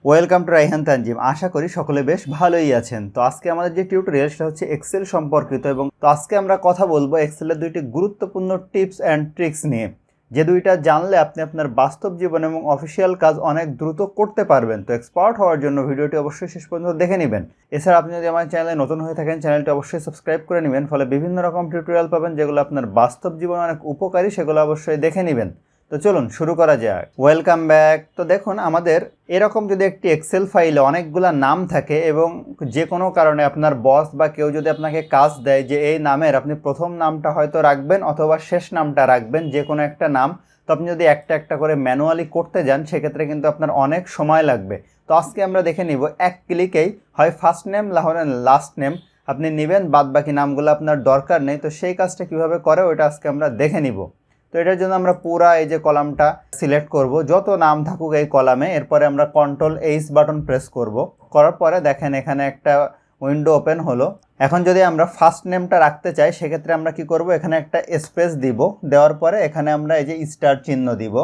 Welcome to Raihan Tanzim. আশা করি সকলে বেশ ভালোই আছেন। তো আজকে আমাদের যে টিউটোরিয়াল সেটা হচ্ছে এক্সেল সম্পর্কিত, এবং তো আজকে আমরা কথা বলবো এক্সেলের দুইটি গুরুত্বপূর্ণ টিপস অ্যান্ড ট্রিক্স নিয়ে, যে দুইটা জানলে আপনি আপনার বাস্তব জীবন এবং অফিসিয়াল কাজ অনেক দ্রুত করতে পারবেন। তো এক্সপার্ট হওয়ার জন্য ভিডিওটি অবশ্যই শেষ পর্যন্ত দেখে নেবেন। এছাড়া আপনি যদি আমার চ্যানেলে নতুন হয়ে থাকেন, চ্যানেলটি অবশ্যই সাবস্ক্রাইব করে নেবেন, ফলে বিভিন্ন রকম টিউটোরিয়াল পাবেন যেগুলো আপনার বাস্তব জীবনে অনেক উপকারী, সেগুলো অবশ্যই দেখে নেবেন। তো চলুন শুরু করা যাক। Welcome back. তো দেখুন, আমাদের এরকম যদি একটি এক্সেল ফাইলে অনেকগুলো নাম থাকে এবং যে কোনো কারণে আপনার বস বা কেউ যদি আপনাকে কাজ দেয় যে এই নামের আপনি প্রথম নামটা হয়তো রাখবেন অথবা শেষ নামটা রাখবেন, যে কোনো একটা নাম, তো আপনি যদি একটা একটা করে ম্যানুয়ালি করতে যান সেক্ষেত্রে কিন্তু আপনার অনেক সময় লাগবে। তো আজকে আমরা দেখে নিব এক ক্লিকেই হয় ফার্স্ট নেম নাহলে লাস্ট নেম আপনি নেবেন, বাদ বাকি নামগুলো আপনার দরকার নেই। তো সেই কাজটা কিভাবে করে ওইটা আজকে আমরা দেখে নিব। তো এটার জন্য আমরা পুরা এই যে কলামটা সিলেক্ট করব, যত নাম থাকুক এই কলামে। এরপরে আমরা কন্ট্রোল-H বাটন প্রেস করব। করার পরে দেখেন এখানে একটা উইন্ডো ওপেন হলো। এখন যদি আমরা ফার্স্ট নেমটা রাখতে চাই সেক্ষেত্রে আমরা কি করব, এখানে একটা স্পেস দিব। দেওয়ার পরে এখানে আমরা এই যে স্টার চিহ্ন দিব।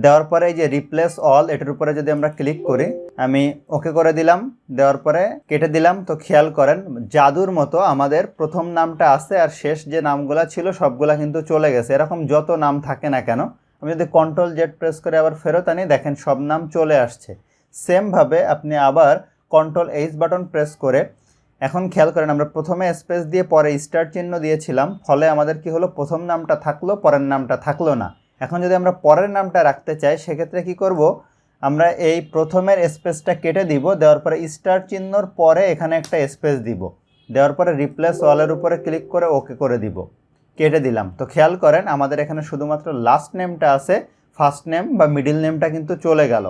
দেওয়ার পরে এই যে রিপ্লেস অল, এটার উপরে যদি আমরা ক্লিক করি, আমি ওকে করে দিলাম। দেওয়ার পরে কেটে দিলাম। তো খেয়াল করেন জাদুর মতো আমাদের প্রথম নামটা আছে আর শেষ যে নামগুলা ছিল সবগুলা কিন্তু চলে গেছে। এরকম যত নাম থাকে না কেন, আমি যদি কন্ট্রোল-Z প্রেস করে আবার ফেরত আনি, দেখেন সব নাম চলে আসছে। সেমভাবে আপনি আবার কন্ট্রোল-H বাটন প্রেস করে, এখন খেয়াল করেন আমরা প্রথমে স্পেস দিয়ে পরে স্টার চিহ্ন দিয়েছিলাম, ফলে আমাদের কি হলো, প্রথম নামটা থাকলো পরের নামটা থাকলো না। এখন যদি আমরা পরের নামটা রাখতে চাই সেক্ষেত্রে কি করব, আমরা এই প্রথমের স্পেসটা কেটে দিব। দেওয়ার পরে স্টার চিহ্নর পরে এখানে একটা স্পেস দিব। দেওয়ার পরে রিপ্লেস অলের উপরে ক্লিক করে ওকে করে দিব। কেটে দিলাম। তো খেয়াল করেন আমাদের এখানে শুধুমাত্র লাস্ট নেমটা আছে, ফার্স্ট নেম বা মিডিল নেমটা কিন্তু চলে গেল।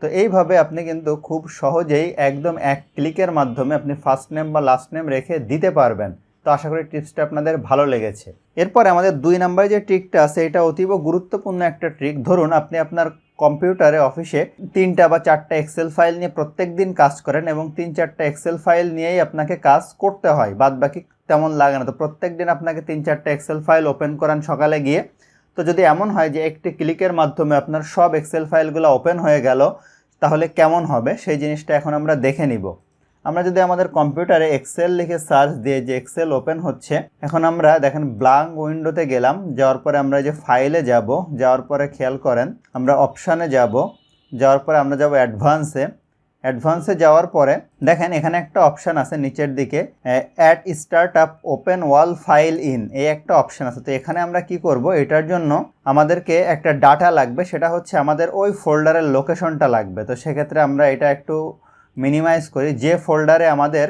তো এইভাবে আপনি কিন্তু খুব সহজেই একদম এক ক্লিকের মাধ্যমে আপনি ফার্স্ট নেম বা লাস্ট নেম রেখে দিতে পারবেন। তো আশা করি টিপসটা আপনাদের ভালো লেগেছে। এরপরে আমাদের 2 নম্বরে যে ট্রিকটা আছে এটা অতীব গুরুত্বপূর্ণ একটা ট্রিক। ধরুন আপনি আপনার কম্পিউটারে অফিসে 3টা বা 4টা এক্সেল ফাইল নিয়ে প্রত্যেক দিন কাজ করেন এবং 3-4টা এক্সেল ফাইল নিয়েই আপনাকে কাজ করতে হয়, বাদ বাকি তেমন লাগে না। তো প্রত্যেক দিন আপনাকে 3-4টা এক্সেল ফাইল ওপেন করান সকালে গিয়ে। তো যদি এমন হয় যে একটি ক্লিকের মাধ্যমে আপনার সব এক্সেল ফাইলগুলো ওপেন হয়ে গেল, তাহলে কেমন হবে সেই জিনিসটা এখন আমরা দেখে নিব। আমরা যদি আমাদের কম্পিউটারে এক্সেল লিখে সার্চ দিয়ে যে এক্সেল ওপেন হচ্ছে, এখন আমরা দেখেন ব্ল্যাঙ্ক উইন্ডোতে গেলাম। যাওয়ার পরে আমরা যে ফাইলে যাব, যাওয়ার পরে খেয়াল করেন আমরা অপশানে যাব। যাওয়ার পরে আমরা যাব অ্যাডভান্সে যাওয়ার পরে দেখেন এখানে একটা অপশান আছে নিচের দিকে, add start up open all file in, এই একটা অপশান আছে। তো এখানে আমরা কি করব, এটার জন্য আমাদেরকে একটা ডাটা লাগবে, সেটা হচ্ছে আমাদের ওই ফোল্ডারের লোকেশনটা লাগবে। তো সেক্ষেত্রে আমরা এটা একটু মিনিমাইজ করি। যে ফোল্ডারে আমাদের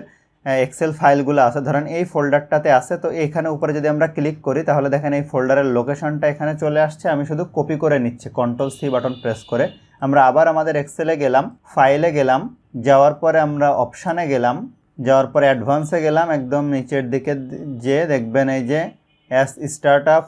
এক্সেল ফাইলগুলো আছে, ধরেন এই ফোল্ডারটাতে আছে, তো এইখানে উপরে যদি আমরা ক্লিক করি তাহলে দেখেন এই ফোল্ডারের লোকেশনটা এখানে চলে আসছে। আমি শুধু কপি করে নিচ্ছি কন্ট্রোল-C বাটন প্রেস করে। আমরা আবার আমাদের এক্সেলে গেলাম, ফাইলে গেলাম, যাওয়ার পরে আমরা অপশানে গেলাম, যাওয়ার পরে অ্যাডভান্সে গেলাম। একদম নিচের দিকে যে দেখবেন এই যে as start up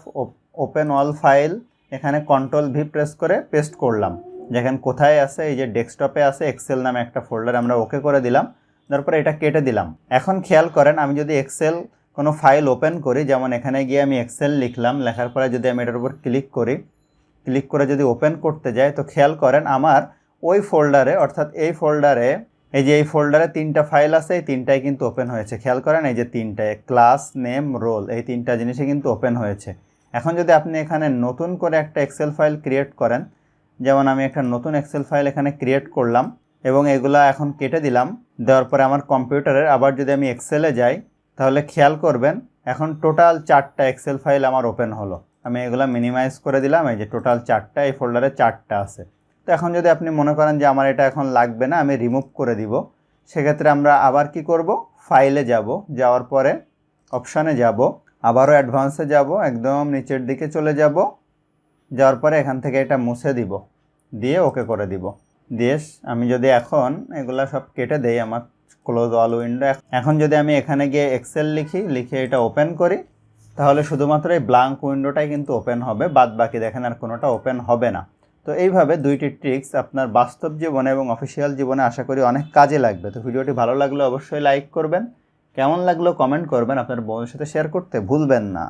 open all file, এখানে কন্ট্রোল-V প্রেস করে পেস্ট করলাম। যেখানে কোথায় আছে, এই যে ডেস্কটপে আছে এক্সেল নামে একটা ফোল্ডার, আমরা ওকে করে দিলাম। তারপরে এটা কেটে দিলাম। এখন খেয়াল করেন আমি যদি এক্সেল কোনো ফাইল ওপেন করি, যেমন এখানে গিয়ে আমি এক্সেল লিখলাম, লেখার পরে যদি আমি এটার উপর ক্লিক করি, ক্লিক করে যদি ওপেন করতে যাই, তো খেয়াল করেন আমার ওই ফোল্ডারে, অর্থাৎ এই ফোল্ডারে, এই যে এই ফোল্ডারে 3টা ফাইল আছে, এই 3টাই কিন্তু ওপেন হয়েছে। খেয়াল করেন এই যে 3টায় ক্লাস, নেম, রোল, এই 3টা জিনিসই কিন্তু ওপেন হয়েছে। এখন যদি আপনি এখানে নতুন করে একটা এক্সেল ফাইল ক্রিয়েট করেন, যেমন আমি একটা নতুন এক্সেল ফাইল এখানে ক্রিয়েট করলাম এবং এগুলা এখন কেটে দিলাম। দেওয়ার পরে আমার কম্পিউটারের আবার যদি আমি এক্সেলে যাই, তাহলে খেয়াল করবেন এখন টোটাল 4টা এক্সেল ফাইল আমার ওপেন হলো। আমি এগুলা মিনিমাইজ করে দিলাম, এই যে টোটাল 4টা, এই ফোল্ডারে 4টা আছে। তো এখন যদি আপনি মনে করেন যে আমার এটা এখন লাগবে না, আমি রিমুভ করে দিব, সেক্ষেত্রে আমরা আবার কি করব, ফাইলে যাব, যাওয়ার পরে অপশানে যাব, আবারও অ্যাডভান্সে যাব, একদম নিচের দিকে চলে যাব, যাওয়ার পরে এখান থেকে এটা মুছে দিব, দিয়ে ওকে করে দিব। দিয়ে আমি যদি এখন এগুলা সব কেটে দেই, আমার ক্লোজ অল উইন্ডো, এখন যদি আমি এখানে গিয়ে এক্সেল লিখে এটা ওপেন করি, তাহলে শুধুমাত্র এই ব্ল্যাঙ্ক উইন্ডোটাই কিন্তু ওপেন হবে, বাদ বাকি দেখেন আর কোনোটা ওপেন হবে না। তো এইভাবে 2টি ট্রিক্স আপনার বাস্তব জীবনে এবং অফিসিয়াল জীবনে আশা করি অনেক কাজে লাগবে। তো ভিডিওটি ভালো লাগলে অবশ্যই লাইক করবেন, কেমন লাগলো কমেন্ট করবেন, আপনার বন্ধুদের সাথে শেয়ার করতে ভুলবেন না।